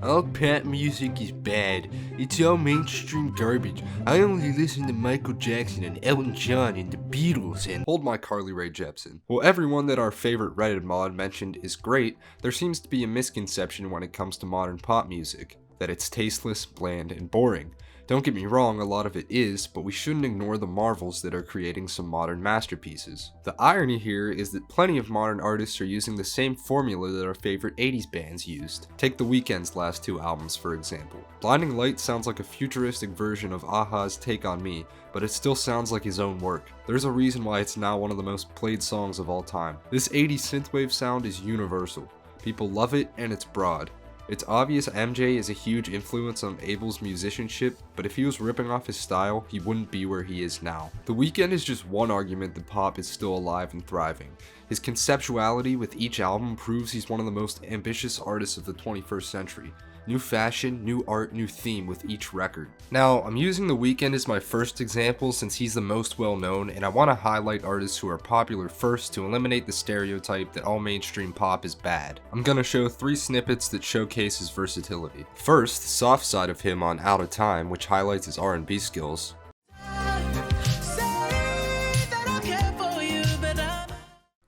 All pop music is bad. It's all mainstream garbage. I only listen to Michael Jackson and Elton John and the Beatles and— Hold my Carly Rae Jepsen. Well, everyone that our favorite Reddit mod mentioned is great, there seems to be a misconception when it comes to modern pop music, that it's tasteless, bland, and boring. Don't get me wrong, a lot of it is, but we shouldn't ignore the marvels that are creating some modern masterpieces. The irony here is that plenty of modern artists are using the same formula that our favorite 80s bands used. Take The Weeknd's last two albums, for example. Blinding Lights sounds like a futuristic version of a-ha's Take On Me, but it still sounds like his own work. There's a reason why it's now one of the most played songs of all time. This 80s synthwave sound is universal. People love it, and it's broad. It's obvious MJ is a huge influence on Abel's musicianship, but if he was ripping off his style, he wouldn't be where he is now. The Weeknd is just one argument that pop is still alive and thriving. His conceptuality with each album proves he's one of the most ambitious artists of the 21st century. New fashion, new art, new theme with each record. Now, I'm using The Weeknd as my first example since he's the most well known, and I want to highlight artists who are popular first to eliminate the stereotype that all mainstream pop is bad. I'm gonna show 3 snippets that showcase his versatility. First, the soft side of him on Out of Time, which highlights his R&B skills.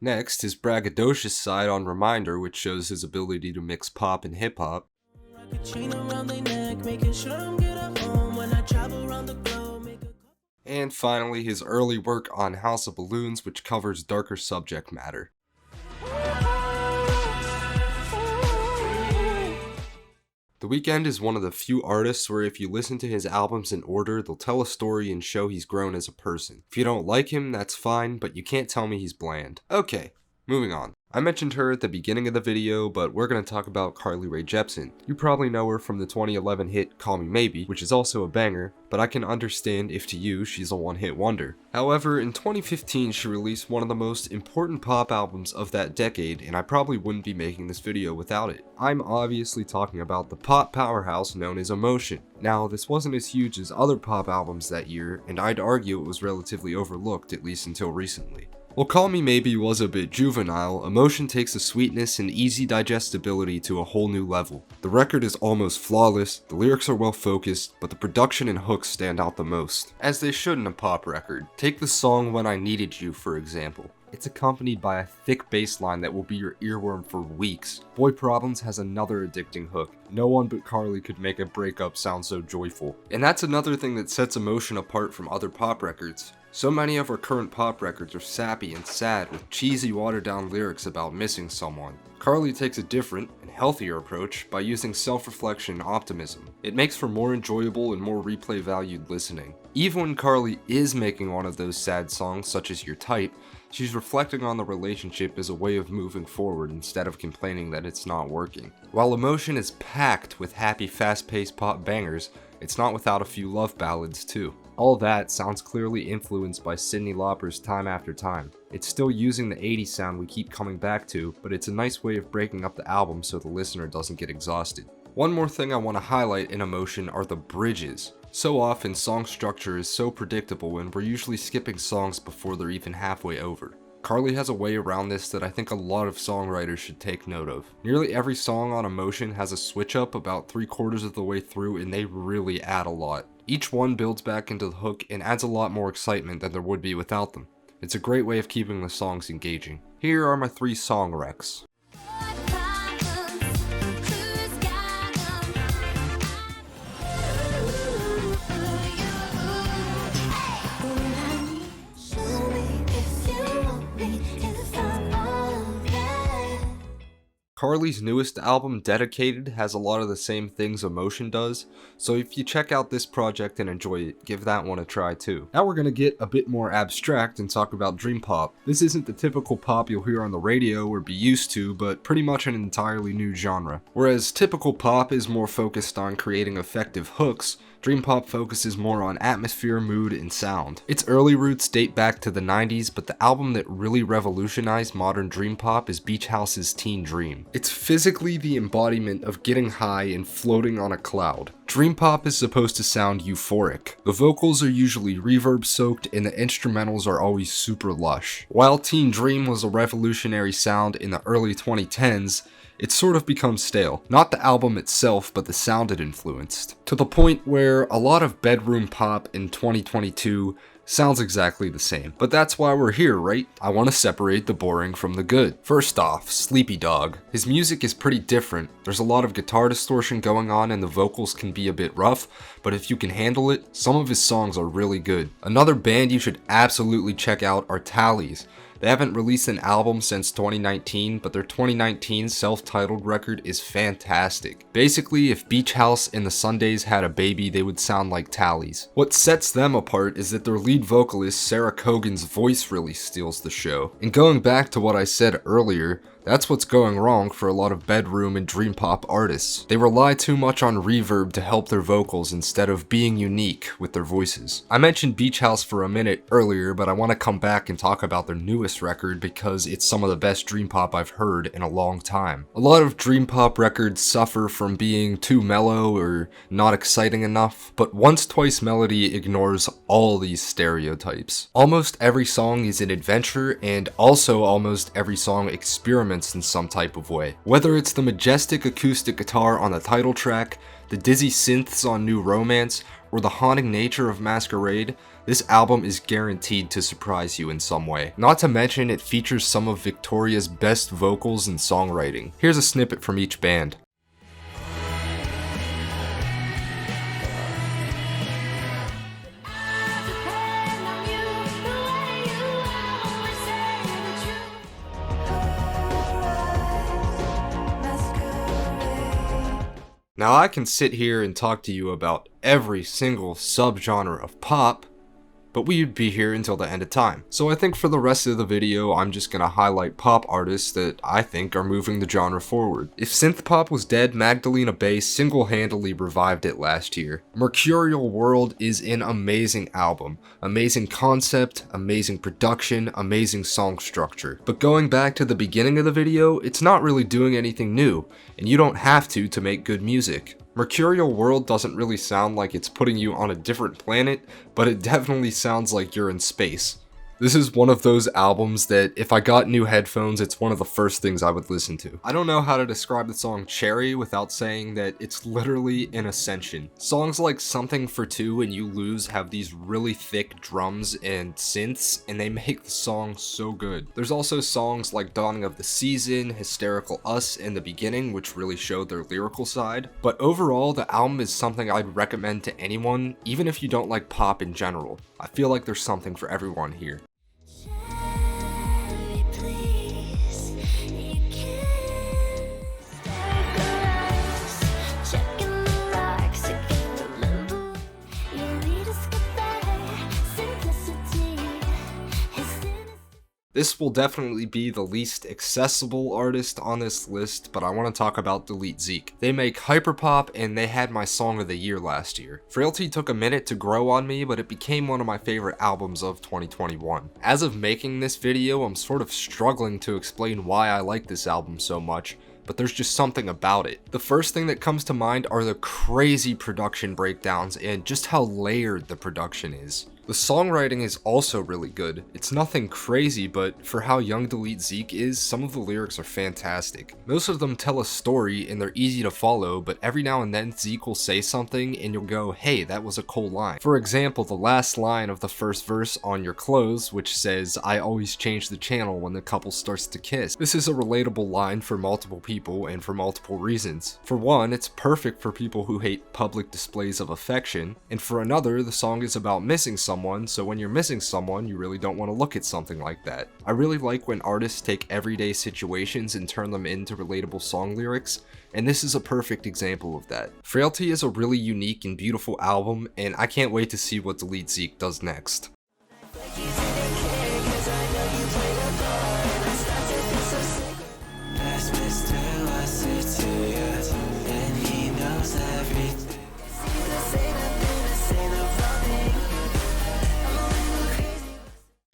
Next, his braggadocious side on Reminder, which shows his ability to mix pop and hip-hop. And finally, his early work on House of Balloons, which covers darker subject matter. The Weeknd is one of the few artists where if you listen to his albums in order, they'll tell a story and show he's grown as a person. If you don't like him, that's fine, but you can't tell me he's bland. Okay, moving on. I mentioned her at the beginning of the video, but we're going to talk about Carly Rae Jepsen. You probably know her from the 2011 hit Call Me Maybe, which is also a banger, but I can understand if to you she's a one-hit wonder. However, in 2015 she released one of the most important pop albums of that decade, and I probably wouldn't be making this video without it. I'm obviously talking about the pop powerhouse known as Emotion. Now, this wasn't as huge as other pop albums that year, and I'd argue it was relatively overlooked, at least until recently. While Call Me Maybe was a bit juvenile, Emotion takes the sweetness and easy digestibility to a whole new level. The record is almost flawless, the lyrics are well focused, but the production and hooks stand out the most. As they should in a pop record. Take the song When I Needed You, for example. It's accompanied by a thick bass line that will be your earworm for weeks. Boy Problems has another addicting hook. No one but Carly could make a breakup sound so joyful. And that's another thing that sets Emotion apart from other pop records. So many of our current pop records are sappy and sad with cheesy watered-down lyrics about missing someone. Carly takes a different and healthier approach by using self-reflection and optimism. It makes for more enjoyable and more replay-valued listening. Even when Carly is making one of those sad songs such as Your Type, she's reflecting on the relationship as a way of moving forward instead of complaining that it's not working. While Emotion is packed with happy, fast-paced pop bangers, it's not without a few love ballads too. All that sounds clearly influenced by Cyndi Lauper's Time After Time. It's still using the 80s sound we keep coming back to, but it's a nice way of breaking up the album so the listener doesn't get exhausted. One more thing I want to highlight in Emotion are the bridges. So often, song structure is so predictable and we're usually skipping songs before they're even halfway over. Carly has a way around this that I think a lot of songwriters should take note of. Nearly every song on Emotion has a switch up about 3/4 of the way through, and they really add a lot. Each one builds back into the hook and adds a lot more excitement than there would be without them. It's a great way of keeping the songs engaging. Here are my 3 song recs. Carly's newest album, Dedicated, has a lot of the same things Emotion does, so if you check out this project and enjoy it, give that one a try too. Now we're gonna get a bit more abstract and talk about dream pop. This isn't the typical pop you'll hear on the radio or be used to, but pretty much an entirely new genre. Whereas typical pop is more focused on creating effective hooks, dream pop focuses more on atmosphere, mood, and sound. Its early roots date back to the 90s, but the album that really revolutionized modern dream pop is Beach House's Teen Dream. It's physically the embodiment of getting high and floating on a cloud. Dream pop is supposed to sound euphoric. The vocals are usually reverb-soaked and the instrumentals are always super lush. While Teen Dream was a revolutionary sound in the early 2010s, it sort of becomes stale. Not the album itself, but the sound it influenced. To the point where a lot of bedroom pop in 2022 sounds exactly the same. But that's why we're here, right? I want to separate the boring from the good. First off, Sleepy Dog. His music is pretty different. There's a lot of guitar distortion going on and the vocals can be a bit rough, but if you can handle it, some of his songs are really good. Another band you should absolutely check out are Tallies. They haven't released an album since 2019, but their 2019 self-titled record is fantastic. Basically, if Beach House and the Sundays had a baby, they would sound like Tallies. What sets them apart is that their lead vocalist, Sarah Kogan's voice really steals the show. And going back to what I said earlier, that's what's going wrong for a lot of bedroom and dream pop artists. They rely too much on reverb to help their vocals instead of being unique with their voices. I mentioned Beach House for a minute earlier, but I want to come back and talk about their newest record because it's some of the best dream pop I've heard in a long time. A lot of dream pop records suffer from being too mellow or not exciting enough, but Once Twice Melody ignores all these stereotypes. Almost every song is an adventure, and also almost every song experiments in some type of way. Whether it's the majestic acoustic guitar on the title track, the dizzy synths on New Romance, or the haunting nature of Masquerade, this album is guaranteed to surprise you in some way. Not to mention, it features some of Victoria's best vocals and songwriting. Here's a snippet from each band. Now I can sit here and talk to you about every single subgenre of pop, but we'd be here until the end of time. So I think for the rest of the video, I'm just gonna highlight pop artists that I think are moving the genre forward. If synth pop was dead, Magdalena Bay single-handedly revived it last year. Mercurial World is an amazing album. Amazing concept, amazing production, amazing song structure. But going back to the beginning of the video, it's not really doing anything new, and you don't have to make good music. Mercurial World doesn't really sound like it's putting you on a different planet, but it definitely sounds like you're in space. This is one of those albums that if I got new headphones, it's one of the first things I would listen to. I don't know how to describe the song Cherry without saying that it's literally an ascension. Songs like Something for Two and You Lose have these really thick drums and synths, and they make the song so good. There's also songs like Dawning of the Season, Hysterical Us, and The Beginning, which really showed their lyrical side. But overall, the album is something I'd recommend to anyone, even if you don't like pop in general. I feel like there's something for everyone here. This will definitely be the least accessible artist on this list, but I want to talk about Deletezee. They make hyperpop, and they had my song of the year last year. Frailty took a minute to grow on me, but it became one of my favorite albums of 2021. As of making this video, I'm sort of struggling to explain why I like this album so much, but there's just something about it. The first thing that comes to mind are the crazy production breakdowns and just how layered the production is. The songwriting is also really good. It's nothing crazy, but for how young Deletezee is, some of the lyrics are fantastic. Most of them tell a story and they're easy to follow, but every now and then Zeke will say something and you'll go, hey, that was a cool line. For example, the last line of the first verse on Your Clothes, which says, I always change the channel when the couple starts to kiss. This is a relatable line for multiple people and for multiple reasons. For one, it's perfect for people who hate public displays of affection, and for another, the song is about missing someone, so when you're missing someone, you really don't want to look at something like that. I really like when artists take everyday situations and turn them into relatable song lyrics, and this is a perfect example of that. Frailty is a really unique and beautiful album, and I can't wait to see what Deletezee does next.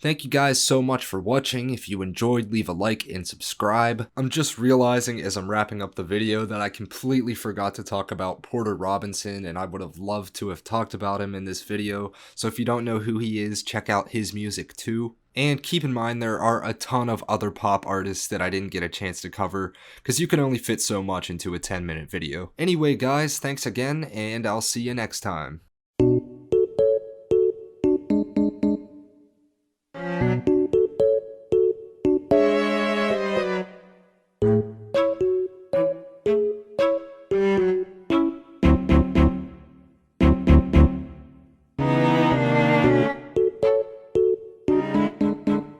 Thank you guys so much for watching. If you enjoyed, leave a like and subscribe. I'm just realizing as I'm wrapping up the video that I completely forgot to talk about Porter Robinson, and I would have loved to have talked about him in this video. So if you don't know who he is, check out his music too. And keep in mind there are a ton of other pop artists that I didn't get a chance to cover, because you can only fit so much into a 10-minute video. Anyway guys, thanks again, and I'll see you next time.